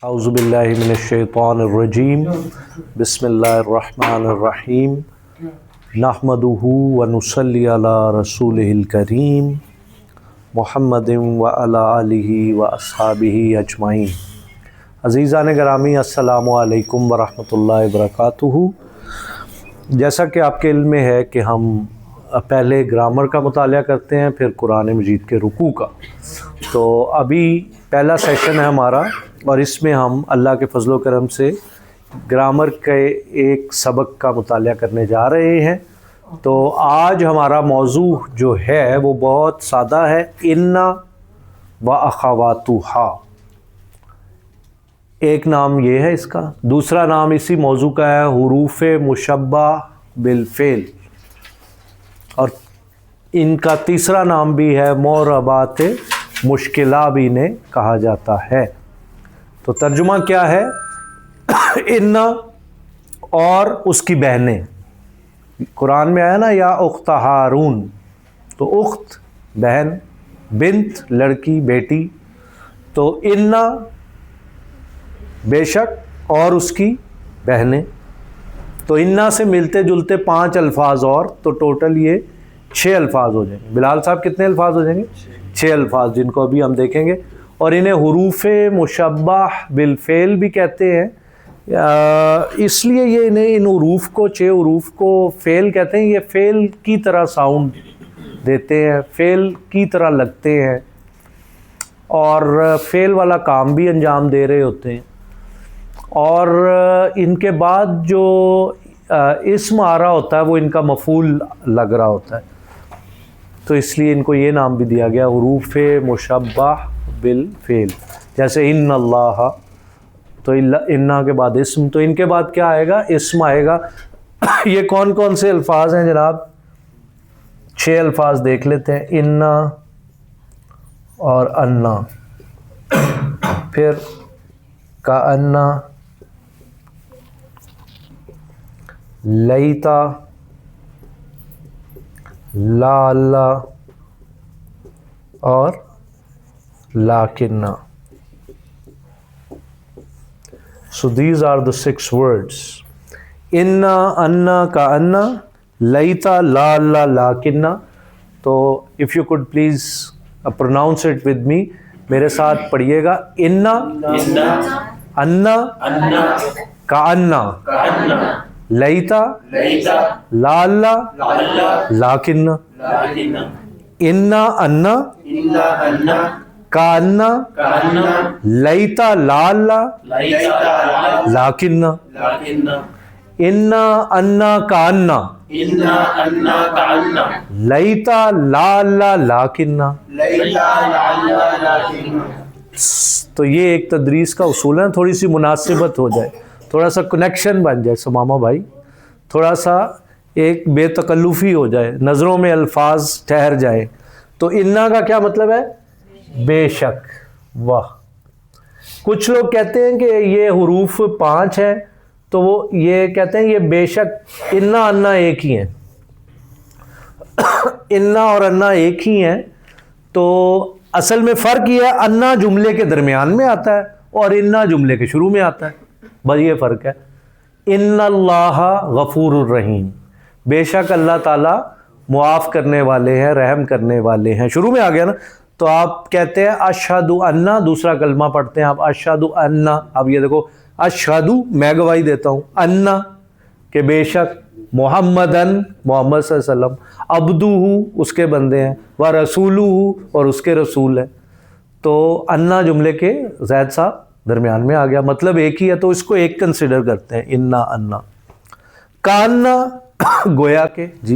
اعوذ باللہ من الشیطان الرجیم بسم اللہ الرحمن الرحیم نحمدہ ونصلی علی رسولہ الکریم محمد وعلی آلہ واصحابہ اجمعین۔ عزیزان گرامی، السلام علیکم ورحمۃ اللہ وبرکاتہ۔ جیسا کہ آپ کے علم میں ہے کہ ہم پہلے گرامر کا مطالعہ کرتے ہیں، پھر قرآن مجید کے رکوع کا۔ تو ابھی پہلا سیشن ہے ہمارا، اور اس میں ہم اللہ کے فضل و کرم سے گرامر کے ایک سبق کا مطالعہ کرنے جا رہے ہیں۔ تو آج ہمارا موضوع جو ہے وہ بہت سادہ ہے، ان و اخواتھا۔ ایک نام یہ ہے اس کا، دوسرا نام اسی موضوع کا ہے حروف مشبہ بالفعل، اور ان کا تیسرا نام بھی ہے معربات مشکلہ بھی انہیں کہا جاتا ہے۔ تو ترجمہ کیا ہے؟ ان اور اس کی بہنیں۔ قرآن میں آیا نا یا اخت ہارون، تو اخت بہن، بنت لڑکی بیٹی، تو ان بے شک اور اس کی بہنیں۔ تو انا سے ملتے جلتے 5 الفاظ اور، تو ٹوٹل یہ 6 الفاظ ہو جائیں گے۔ بلال صاحب کتنے الفاظ ہو جائیں گے؟ 6 الفاظ، جن کو ابھی ہم دیکھیں گے۔ اور انہیں حروف مشبہ بالفعل بھی کہتے ہیں، اس لیے یہ انہیں ان حروف کو 6 حروف کو فعل کہتے ہیں۔ یہ فعل کی طرح ساؤنڈ دیتے ہیں، فعل کی طرح لگتے ہیں، اور فعل والا کام بھی انجام دے رہے ہوتے ہیں۔ اور ان کے بعد جو اسم آ رہا ہوتا ہے وہ ان کا مفعول لگ رہا ہوتا ہے، تو اس لیے ان کو یہ نام بھی دیا گیا حروف مشبہ بالفعل۔ جیسے ان اللہ، تو انا کے بعد اسم، تو ان کے بعد کیا آئے گا؟ اسم آئے گا۔ یہ کون کون سے الفاظ ہیں جناب؟ 6 الفاظ دیکھ لیتے ہیں، انا اور انا، پھر کانا، لیتا، لعل اور lakinna. So these are the 6 words: inna, anna, ka'anna, laita, la'alla, lakinna. تو if you could please pronounce it with me، میرے ساتھ پڑھیے گا۔ inna، anna، ka'anna، laita، la'alla، lakinna۔ inna، anna، کانا، لیتا، لعلا، لاکنہ۔ انا، انا، کانا، لیتا، لعلا، لاکنہ۔ تو یہ ایک تدریس کا اصول ہے، تھوڑی سی مناسبت ہو جائے، تھوڑا سا کنیکشن بن جائے سماما بھائی، تھوڑا سا ایک بے تکلفی ہو جائے، نظروں میں الفاظ ٹھہر جائیں۔ تو انا کا کیا مطلب ہے؟ بے شک۔ واہ! کچھ لوگ کہتے ہیں کہ یہ حروف 5 ہیں، تو وہ یہ کہتے ہیں یہ بے شک انا انا ایک ہی ہیں، انا اور انا ایک ہی ہیں۔ تو اصل میں فرق یہ ہے، انا جملے کے درمیان میں آتا ہے اور انا جملے کے شروع میں آتا ہے، بس یہ فرق ہے۔ ان اللہ غفور الرحیم، بے شک اللہ تعالیٰ معاف کرنے والے ہیں، رحم کرنے والے ہیں، شروع میں آ گیا نا۔ تو آپ کہتے ہیں اشہد ان، دوسرا کلمہ پڑھتے ہیں آپ اشہد ان۔ اب یہ دیکھو، اشہد میں گواہی دیتا ہوں، ان کہ بے شک، محمدن محمد صلی اللہ علیہ وسلم، عبدہ اس کے بندے ہیں، ورسولہ اور اس کے رسول ہیں۔ تو انا جملے کے زید صاحب درمیان میں آ گیا، مطلب ایک ہی ہے، تو اس کو ایک کنسیڈر کرتے ہیں، انا انا۔ کانا گویا کہ جی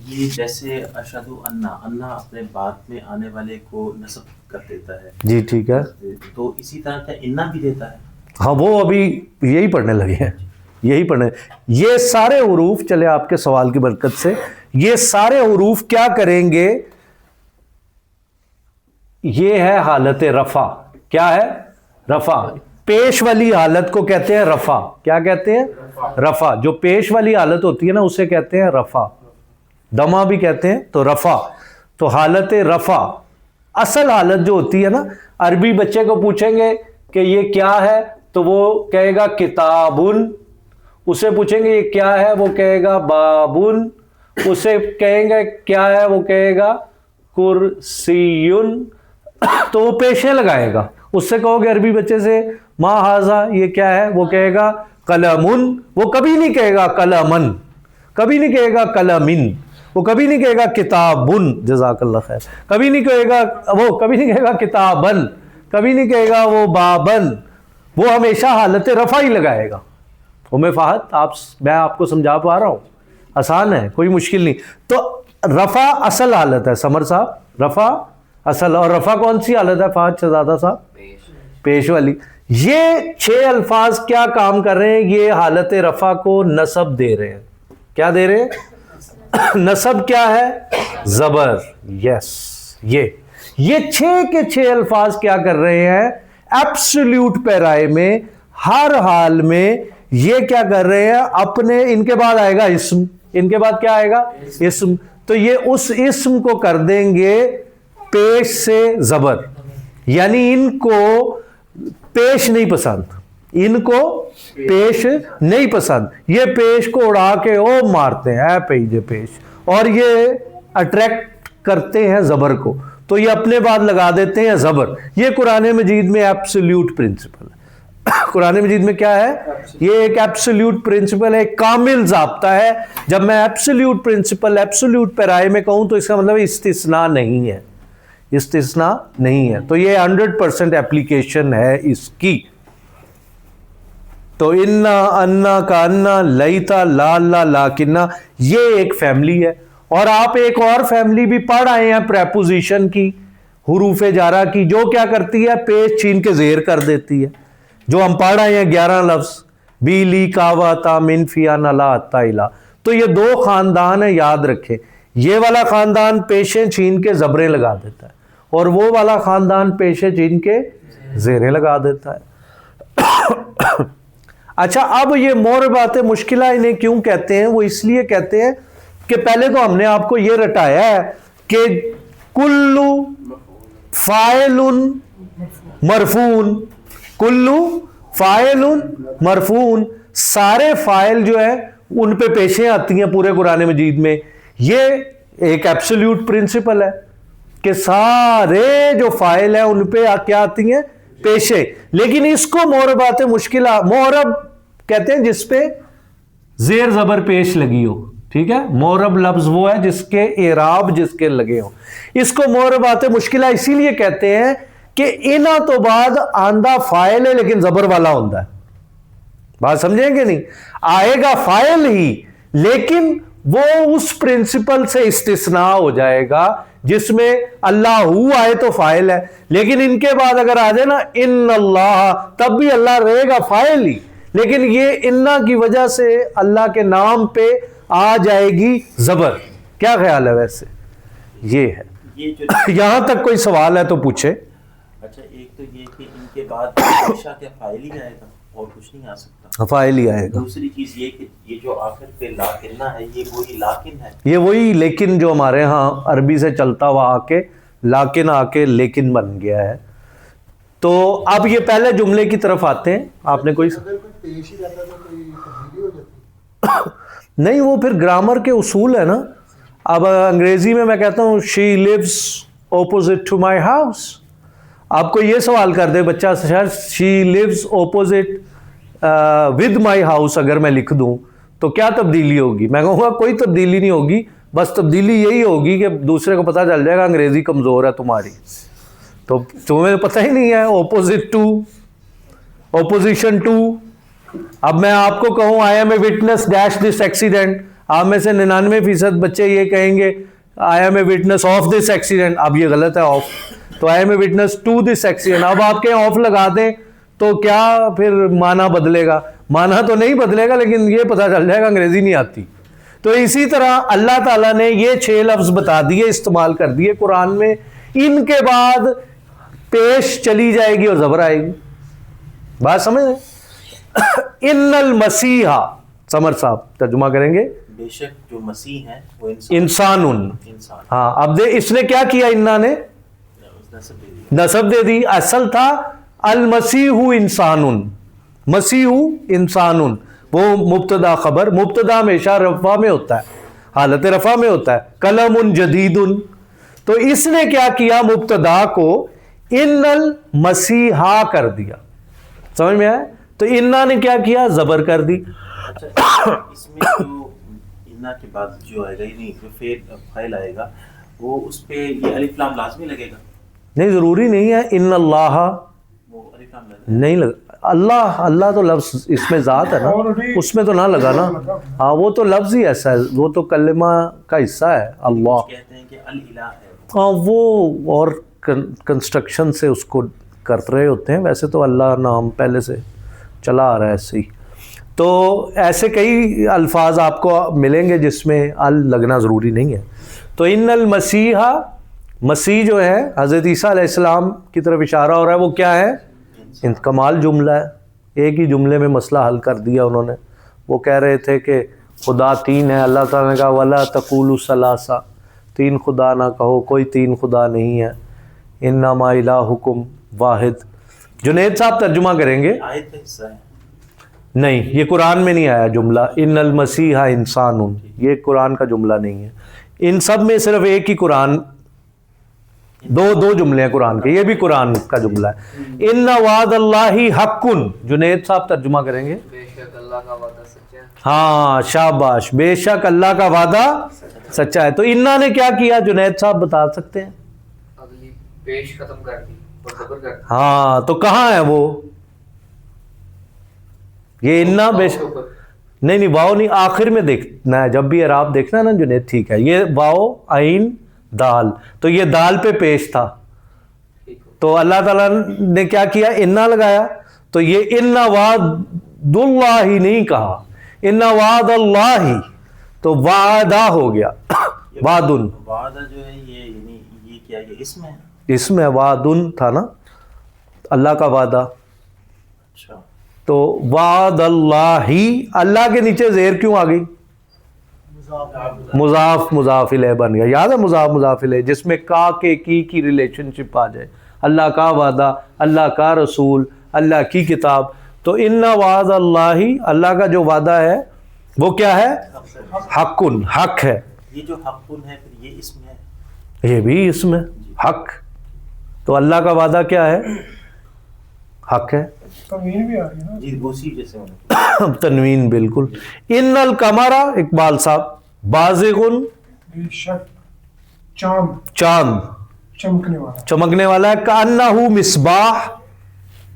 یہ جیسے اشہد انا، انا اپنے بعد میں آنے والے کو نصب کر دیتا ہے، جی ٹھیک ہے، تو اسی طرح کا انا بھی دیتا ہے۔ ہاں وہ ابھی یہی پڑھنے لگے ہیں، یہی پڑھنے۔ یہ سارے حروف، چلے آپ کے سوال کی برکت سے، یہ سارے حروف کیا کریں گے؟ یہ ہے حالت رفع۔ کیا ہے؟ رفع۔ پیش والی حالت کو کہتے ہیں رفع۔ کیا کہتے ہیں؟ رفع۔ جو پیش والی حالت ہوتی ہے نا، اسے کہتے ہیں رفع، دمہ بھی کہتے ہیں، تو رفع۔ تو حالت رفع اصل حالت جو ہوتی ہے نا، عربی بچے کو پوچھیں گے کہ یہ کیا ہے تو وہ کہے گا کتابن. اسے پوچھیں گے یہ کیا ہے وہ کہے گا بابن. اسے کہیں گے کیا ہے وہ کہے گا کرسیون. تو وہ پیشے لگائے گا. اس سے کہو گے عربی بچے سے ما ھذا یہ کیا ہے وہ کہے گا قلمن. وہ کبھی نہیں کہے گا قلمن, کبھی نہیں کہے گا قلمن, وہ کبھی نہیں کہے گا کتابن, جزاک اللہ خیر, کبھی نہیں کہے گا وہ, کبھی نہیں کہے گا کتابن, کبھی نہیں کہے گا وہ بابن. وہ ہمیشہ حالت رفع ہی لگائے گا. فہد میں آپ کو سمجھا پا رہا ہوں, آسان ہے, کوئی مشکل نہیں. تو رفع اصل حالت ہے سمر صاحب, رفع اصل. اور رفع کون سی حالت ہے فہد شہزادہ صاحب؟ پیش والی. یہ 6 الفاظ کیا کام کر رہے ہیں؟ یہ حالت رفع کو نصب دے رہے ہیں. کیا دے رہے ہیں؟ نصب کیا ہے؟ زبر. یس, یہ 6 کے 6 الفاظ کیا کر رہے ہیں؟ ایبسلیوٹ پیرائے میں ہر حال میں یہ کیا کر رہے ہیں اپنے, ان کے بعد آئے گا اسم, ان کے بعد کیا آئے گا اسم, تو یہ اس اسم کو کر دیں گے پیش سے زبر. یعنی ان کو پیش نہیں پسند, ان کو پیش نہیں پسند, یہ پیش کو اڑا کے او مارتے ہیں, اے پیجے پیش, اور یہ اٹریکٹ کرتے ہیں زبر کو, تو یہ اپنے بعد لگا دیتے ہیں زبر. یہ قرآن مجید میں ایبسلیوٹ پرنسپل ہے. قرآن مجید میں کیا ہے؟ یہ ایک ایبسلیوٹ پرنسپل ہے, ایک کامل ضابطہ ہے. جب میں ایبسلیوٹ پرنسپل ایبسلیوٹ پیرائے میں کہوں تو اس کا مطلب استثناء نہیں ہے, استثناء نہیں ہے. تو یہ 100% اپلیکیشن ہے اس کی. تو انا, انا کا انا, لیتا, لا لا, لاکنہ, یہ ایک فیملی ہے. اور آپ ایک اور فیملی بھی پڑھ آئے ہیں پریپوزیشن کی, حروف جارہ کی, جو کیا کرتی ہے؟ پیش چھین کے زیر کر دیتی ہے. جو ہم پڑھ آئے ہیں 11 لفظ, بی, لی, کاوا, تا, من, فیا, نلا, اتا, الا. تو یہ 2 خاندان ہیں, یاد رکھیں. یہ والا خاندان پیشیں چھین کے زبریں لگا دیتا ہے, اور وہ والا خاندان پیشیں چھین کے زیریں لگا دیتا ہے. اچھا, اب یہ معربات مشکلہ انہیں کیوں کہتے ہیں؟ وہ اس لیے کہتے ہیں کہ پہلے تو ہم نے آپ کو یہ رٹایا ہے کہ کلو فاعل مرفون, کلو فاعل مرفون, سارے فاعل جو ہے ان پہ پیشیں آتی ہیں پورے قرآن مجید میں. یہ ایک ایبسلیوٹ پرنسپل ہے کہ سارے جو فاعل ہیں ان پہ کیا آتی ہیں؟ پیشیں. لیکن اس کو معربات مشکلہ, معرب کہتے ہیں جس پہ زیر زبر پیش لگی ہو. ٹھیک ہے, معرب لفظ وہ ہے جس کے اعراب جس کے لگے ہوں. اس کو معربات مشکلہ اسی لیے کہتے ہیں کہ انہاں تو بعد آندہ فاعل ہے لیکن زبر والا ہوتا ہے. بات سمجھیں گے نہیں؟ آئے گا فاعل ہی لیکن وہ اس پرنسپل سے استثناء ہو جائے گا جس میں اللہ آئے تو فاعل ہے, لیکن ان کے بعد اگر آ جائے نا ان اللہ, تب بھی اللہ رہے گا فاعل ہی, لیکن یہ انا کی وجہ سے اللہ کے نام پہ آ جائے گی زبر. کیا خیال ہے ویسے؟ یہ ہے. یہاں تک کوئی سوال ہے تو پوچھے. اچھا, ایک تو یہ کہ ان کے بعد ہمیشہ کیا فاعل ہی آئے گا اور کچھ نہیں آ سکتا؟ فاعل ہی آئے گا. دوسری چیز یہ کہ یہ جو آخر پہ لاکنہ ہے یہ وہی لاکن ہے, یہ وہی لیکن جو ہمارے ہاں عربی سے چلتا ہوا آ کے لاکن آ کے لیکن بن گیا ہے. تو اب یہ پہلے جملے کی طرف آتے ہیں. آپ نے کوئی نہیں, وہ پھر گرامر کے اصول ہے نا. اب انگریزی میں کہتا ہوں she lives opposite to my house. آپ کو یہ سوال کر دے بچہ she lives opposite with my house, اگر میں لکھ دوں تو کیا تبدیلی ہوگی؟ میں کہوں گا کوئی تبدیلی نہیں ہوگی, بس تبدیلی یہی ہوگی کہ دوسرے کو پتہ چل جائے گا انگریزی کمزور ہے تمہاری. تو تمہیں پتہ ہی نہیں ہے opposite to, opposition to. اب میں آپ کو کہوں I am a witness dash this accident, آپ میں سے 99% بچے یہ کہیں گے I am a witness of this accident. اب یہ غلط ہے off, تو I am a witness to this accident. اب آپ کہیں off لگا دیں تو کیا پھر معنی بدلے گا؟ معنی تو نہیں بدلے گا لیکن یہ پتہ چل جائے گا انگریزی نہیں آتی. تو اسی طرح اللہ تعالیٰ نے یہ 6 لفظ بتا دیے, استعمال کر دیے قرآن میں. ان کے بعد پیش چلی جائے گی اور زبر آئے گی. بات سمجھ رہے؟ ان المسیح, سمر صاحب ترجمہ کریں گے. بے شک جو مسیح ہیں وہ انسان. ہاں, اب اس نے کیا کیا؟ انہوں نے نسب دے دی. اصل تھا المسیح انسان، مسیح انسان، وہ مبتدا خبر، مبتدا ہمیشہ رفع میں ہوتا ہے، حالت رفع میں ہوتا ہے، قلم جدید، تو اس نے کیا کیا، مبتدا کو ان المسیحا کر دیا، سمجھ میں آیا؟ تو انا نے کیا کیا، زبر کر دی۔ اچھا اس میں جو انا کے بعد جو آئے گا یعنی جو فعل آئے گا وہ اس پہ یہ الف لام لازمی لگے گا؟ نہیں ضروری نہیں ہے، ان اللہ وہ الف لام لگے نہیں لگا، اللہ، اللہ تو لفظ اس میں ذات ہے نا، اس میں تو نہ لگا نا، ہاں وہ تو لفظ ہی ایسا ہے، وہ تو کلمہ کا حصہ ہے اللہ، کہتے ہیں کہ الالہ ہے، ہاں وہ اور کنسٹرکشن سے اس کو کر رہے ہوتے ہیں، ویسے تو اللہ نام پہلے سے چلا آ رہا ہے ایسے ہی۔ تو ایسے کئی الفاظ آپ کو ملیں گے جس میں ال لگنا ضروری نہیں ہے۔ تو ان المسیح، مسیح جو ہے حضرت عیسیٰ علیہ السلام کی طرف اشارہ ہو رہا ہے، وہ کیا ہے، کمال جملہ ہے، ایک ہی جملے میں مسئلہ حل کر دیا انہوں نے۔ وہ کہہ رہے تھے کہ خدا تین ہے، اللہ تعالیٰ نے کہا وَلَا تَقُولُوا ثَلَاثَ، تین خدا نہ کہو، کوئی تین خدا نہیں ہے، انما الہکم واحد۔ جنید صاحب ترجمہ کریں گے۔ آیت کا حصہ ہے؟ نہیں، یہ قرآن میں نہیں آیا جملہ ان المسیح انسان، یہ قرآن کا جملہ نہیں ہے، ان سب میں صرف ایک ہی قرآن، دو جملے ہیں قرآن کے، یہ بھی قرآن کا جملہ ہے۔ ان وعد اللہ حق، جنید صاحب ترجمہ کریں گے۔ بے شک اللہ کا وعدہ سچا ہے۔ ہاں شاباش، بے شک اللہ کا وعدہ سچا ہے۔ تو انا نے کیا کیا جنید صاحب بتا سکتے ہیں؟ اگلی پیش ختم کر دی اور زبر کر دی۔ ہاں تو کہاں ہے وہ، یہ انا بے شک، نہیں واؤ نہیں، آخر میں دیکھنا ہے، جب بھی اعراب دیکھنا ہے نا جنید، ٹھیک ہے، یہ واؤ عین دال، تو یہ دال پہ پیش تھا، تو اللہ تعالیٰ نے کیا کیا، انا لگایا، تو یہ ان وعد اللہ نہیں کہا، ان وعد اللہ، تو وعدہ ہو گیا، وعدن، وعدہ جو ہے یہ یعنی یہ کیا، یہ اسم ہے؟ اس میں وعدن تھا نا، اللہ کا وعدہ، اچھا تو وعد اللہ، اللہ کے نیچے زیر کیوں آ گئی، مضاف مضاف الیہ بن گیا، یاد ہے مضاف مضاف الیہ، جس میں کا کے کی ریلیشن شپ آ جائے، اللہ کا وعدہ، اللہ کا رسول، اللہ کی کتاب، تو ان وعد اللہ، اللہ کا جو وعدہ ہے وہ کیا ہے، حقن، حق ہے، یہ جو حقن ہے پھر یہ اسم ہے؟ یہ بھی اس میں حق، تو اللہ کا وعدہ کیا ہے، حق ہے، تنوین بھی آ رہی ہے نا، جی اسی جیسے ہونا۔ تنوین بالکل۔ ان القمر، اقبال صاحب، بازغن، بے شک چاند، چاند چمکنے والا، چمکنے والا ہے، کانہ مصباح،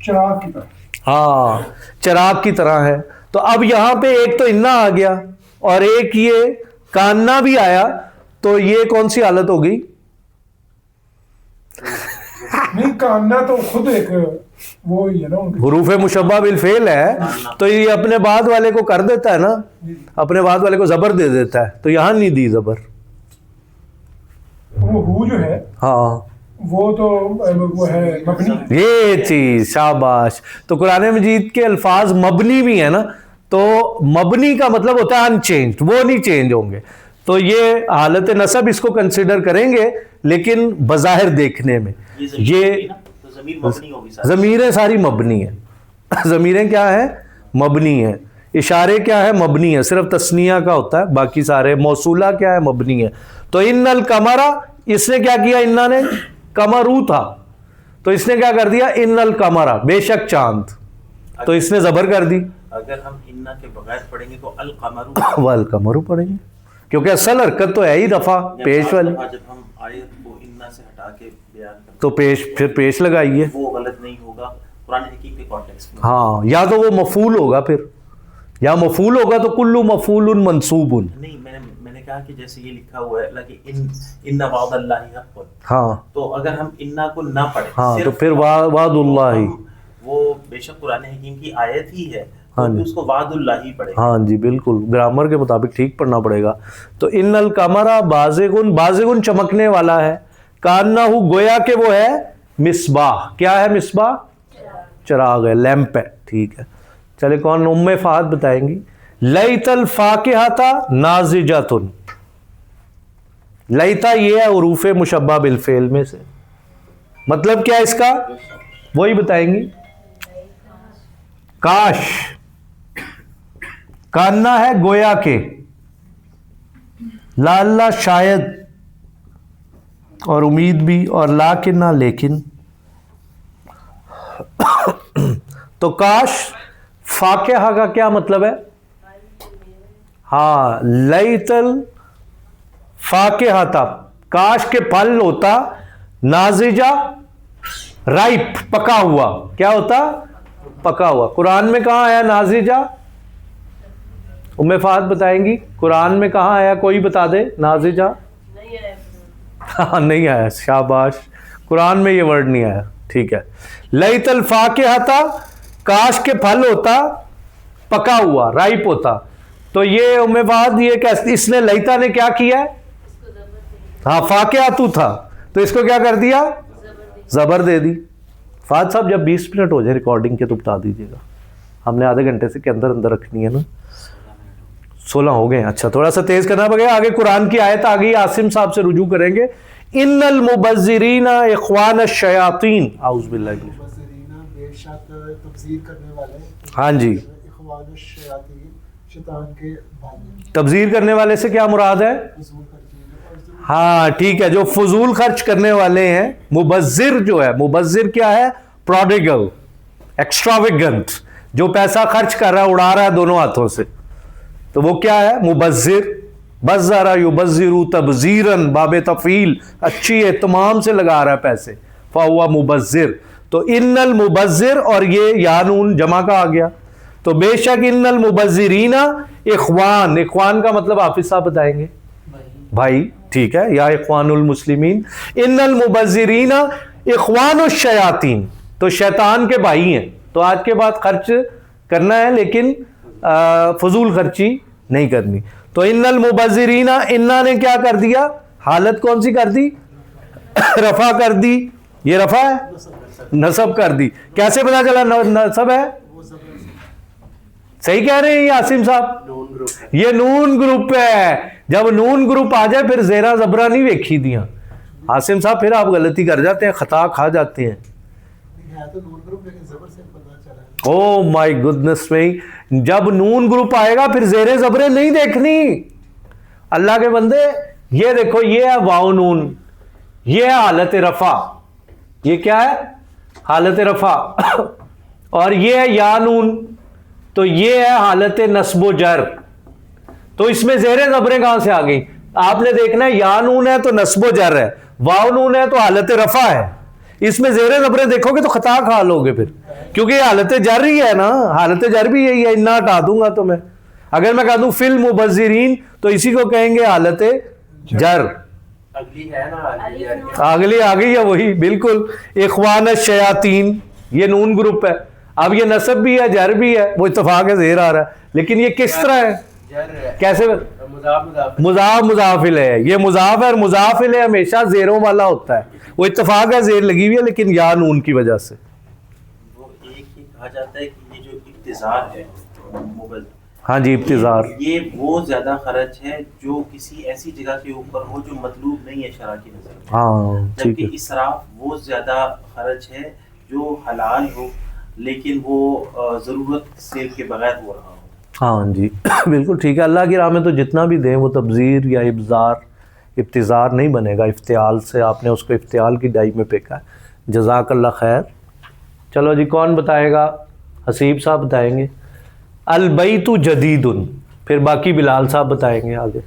چراغ کی طرح، ہاں چراغ کی طرح ہے۔ تو اب یہاں پہ ایک تو انا آ گیا اور ایک یہ کاننا بھی آیا، تو یہ کون سی حالت ہوگی، نہیں کاننا تو خود ایک وہ ہی ہے نا ان کی، حروف مشبہ بالفعل ہے، تو یہ اپنے بعد والے کو کر دیتا ہے نا، اپنے بعد والے کو زبر دے دیتا ہے، تو یہاں نہیں دی زبر، وہ ہو جو ہے ہاں وہ تو وہ ہے مبنی، یہ چیز، شاباش۔ تو قرآن مجید کے الفاظ مبنی بھی ہیں نا، تو مبنی کا مطلب ہوتا ہے ان چینج، وہ نہیں چینج ہوں گے، تو یہ حالت نصب اس کو کنسیڈر کریں گے، لیکن بظاہر دیکھنے میں یہ ضمیر مبنی ہوگی ساری، ضمیریں ساری مبنی ہیں، ضمیریں کیا ہیں، مبنی ہیں، اشارے کیا ہے، مبنی ہے، صرف تثنیہ کا ہوتا ہے، باقی سارے موصولہ کیا ہے، مبنی ہے۔ تو ان القمر، اس نے کیا کیا، انا نے قمرو تھا، تو اس نے کیا کر دیا، ان القمر، بے شک چاند، تو اس نے زبر کر دی، اگر ہم انا کے بغیر پڑھیں گے تو القمر، والقمر پڑھیں گے، کیونکہ اصل حرکت تو ہے ہی رفع پیش والی، جب ہم آیت کو انا سے ہٹا کے بیان کرتے تو پیش، پھر پیش لگائیے، ہیں وہ غلط نہیں ہوگا قرآن حکیم کے کانٹیکسٹ میں۔ ہاں یا تو وہ مفعول ہوگا، پھر یا مفعول ہوگا تو کلو مفعول منصوب، نہیں میں نے کہا کہ جیسے یہ لکھا ہوا ہے اللہ کہ ان وعد اللہ حق، ہاں تو اگر ہم انا کو نہ پڑھیں ہاں، تو صرف پھر وعد اللہ، وہ بے شک قرآن حکیم کی آیت ہی ہے، ہاں تو جی، اس کو وعد اللہ ہی پڑھے، ہاں جی بالکل، گرامر کے مطابق ٹھیک پڑھنا پڑے گا۔ تو ان القمر بازغن، بازغن چمکنے والا ہے، کانہ گویا کہ وہ ہے مصباح، کیا ہے مصباح، چراغ ہے، لیمپ ہے، ٹھیک ہے۔ چلے کون، ام فہد بتائیں گی، لیت الفاکہۃ ناضجۃ، لیتا یہ ہے حروف مشبہ بالفعل میں سے، مطلب کیا اس کا، وہی بتائیں گی. کاش کاننا ہے گویا کے، لا اللہ شاید، اور امید بھی، اور لاکن نہ لیکن. تو کاش فاقہ کا کیا مطلب ہے؟ ہاں، لیتل فاقہ تھا، کاش کے پھل ہوتا نازجہ رائپ، پکا ہوا. کیا ہوتا؟ پکا ہوا. قرآن میں کہاں آیا نازجہ؟ ام فہد بتائیں گی قرآن میں کہاں آیا؟ کوئی بتا دے. نازجہ ہاں نہیں آیا. شاباش، قرآن میں یہ ورڈ نہیں آیا. ٹھیک ہے. لیت الفاقہ تھا، کاش کے پھل ہوتا پکا ہوا، رائپ ہوتا. تو یہ ام فہد یہ کہ اس نے لیتا نے کیا کیا ہے؟ ہاں فاقہ تو تھا، تو اس کو کیا کر دیا؟ زبر دے دی. فہد صاحب جب 20 منٹ ہو جائے ریکارڈنگ کے تو بتا دیجیے گا، ہم نے آدھے گھنٹے سے کے اندر رکھنی ہے نا. 16 ہو گئے ہیں. اچھا تھوڑا سا تیز کرنا پڑے گا. آگے قرآن کی آیت آ گئی، عاصم صاحب سے رجوع کریں گے. ان المبذرین اخوان الشیاطین. اعوذ باللہ من مبذرین بے شک تبذیر کرنے والے. ہاں جی، اخوان الشیاطین شیطان کے بھائی. تبذیر کرنے والے سے کیا مراد ہے؟ فضول خرچی. ہاں ٹھیک ہے، جو فضول خرچ کرنے والے ہیں. مبذر جو ہے، مبذر کیا ہے؟ پروڈیگل، ایکسٹراویگنٹ، جو پیسہ خرچ کر رہا ہے، اڑا رہا ہے دونوں ہاتھوں سے، تو وہ کیا ہے؟ مبذر. بذر یبذر تبذیرا، باب تفعیل، اچھی اہتمام سے لگا رہا ہے پیسے، فہو مبذر. تو ان المبذر، اور یہ یا نون جمع کا آ گیا. تو بے شک ان المبذرین اخوان، اخوان کا مطلب حافظ صاحب بتائیں گے. بھائی ٹھیک ہے، یا اخوان المسلمین. ان المبذرین اخوان الشیاطین، تو شیطان کے بھائی ہیں. تو آج کے بعد خرچ کرنا ہے لیکن فضول خرچی نہیں کرنی. تو ان المبذرین، انا نے کیا کر دیا؟ حالت کون سی کر دی؟ رفع کر دی. یہ رفع ہے، نصب کر دی. کیسے پتا چلا نصب ہے؟ صحیح کہہ رہے ہیں یہ عاصم صاحب؟ یہ نون گروپ ہے. جب نون گروپ آ جائے پھر زیرہ زبرہ نہیں ویکھی دیا. عاصم صاحب پھر آپ غلطی کر جاتے ہیں، خطا کھا جاتے ہیں. او مائی گڈنس می، جب نون گروپ آئے گا پھر زیر زبریں نہیں دیکھنی. اللہ کے بندے یہ دیکھو، یہ ہے واو نون، یہ ہے حالت رفع. یہ کیا ہے؟ حالت رفع. اور یہ ہے یا نون، تو یہ ہے حالت نصب و جر. تو اس میں زیر زبریں کہاں سے آ گئی؟ آپ نے دیکھنا ہے یا نون ہے تو نصب و جر ہے، واو نون ہے تو حالت رفع ہے. اس میں زیر زبریں دیکھو گے تو خطا کھا لو گے پھر، کیونکہ یہ حالت جر ہی ہے نا. حالت جر بھی یہی ہے. انا ہٹا دوں گا تو میں، اگر میں کہہ دوں فی المبذرین تو اسی کو کہیں گے حالت جر. اگلی ہے نا، اگلی آ گئی ہے وہی بالکل. اخوان الشیاطین، یہ نون گروپ ہے. اب یہ نصب بھی ہے، جر بھی ہے، وہ اتفاق ہے زیر آ رہا ہے. لیکن یہ کس طرح ہے؟ کیسے؟ مضاف مضافل ہے. یہ مضاف ہے، اور مضافل ہے ہمیشہ زیروں والا ہوتا ہے. وہ اتفاق ہے زیر لگی ہوئی ہے لیکن یا نون کی وجہ سے. وہ ایک ہی کہا جاتا ہے کہ یہ جو ابتذار ہے ہاں جی، ابتذار، یہ وہ زیادہ خرچ ہے جو کسی ایسی جگہ کے اوپر ہو جو مطلوب نہیں ہے شرع کی نظر میں. ہاں ٹھیک ہے. جبکہ اسراف وہ زیادہ خرچ ہے جو حلال ہو لیکن وہ ضرورت سے کے بغیر ہو رہا ہو. ہاں جی بالکل ٹھیک ہے. اللہ کی راہ میں تو جتنا بھی دیں وہ تبذیر یا ابتذار نہیں بنے گا. افتعال سے آپ نے اس کو افتعال کی ڈائی میں پھینکا ہے. جزاک اللہ خیر. چلو جی، کون بتائے گا؟ حسیب صاحب بتائیں گے. البیت جدید، پھر باقی بلال صاحب بتائیں گے آگے.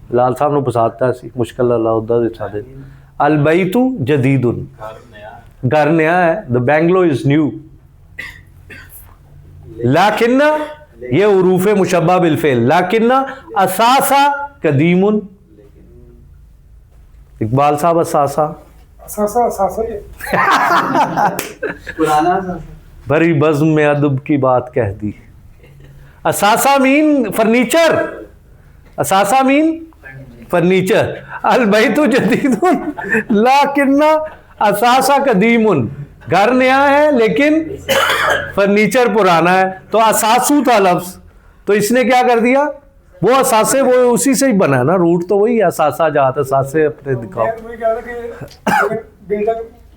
بلال صاحب نے پساتا ہے مشکل اللہ عدہ دکھا دے. البیت جدید، گھر نیا ہے. دا بینگلو از نیو. لیکن یہ حروف مشبہ بالفعل. لیکن اساسا قدیم. اقبال صاحب اساسا بھری بزم میں ادب کی بات کہہ دی. اساسا مین فرنیچر، اساسا مین فرنیچر. البیت جدید لیکن اساسا قدیم، گھر نیا ہے لیکن فرنیچر پرانا ہے. تو اساسو تھا لفظ، تو اس نے کیا کر دیا؟ وہ اساسے وہ اسی سے ہی بنا ہے نا، روٹ تو وہی ہے. اساسا جات اساسے اپنے دکھاؤ.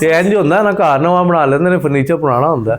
ਤੇ ਇੰਜ ਹੁੰਦਾ ਨਾ, ਘਰ ਨਵਾਂ ਬਣਾ ਲੈਂਦੇ ਨੇ, ਫਰਨੀਚਰ ਪੁਰਾਣਾ ਹੁੰਦਾ।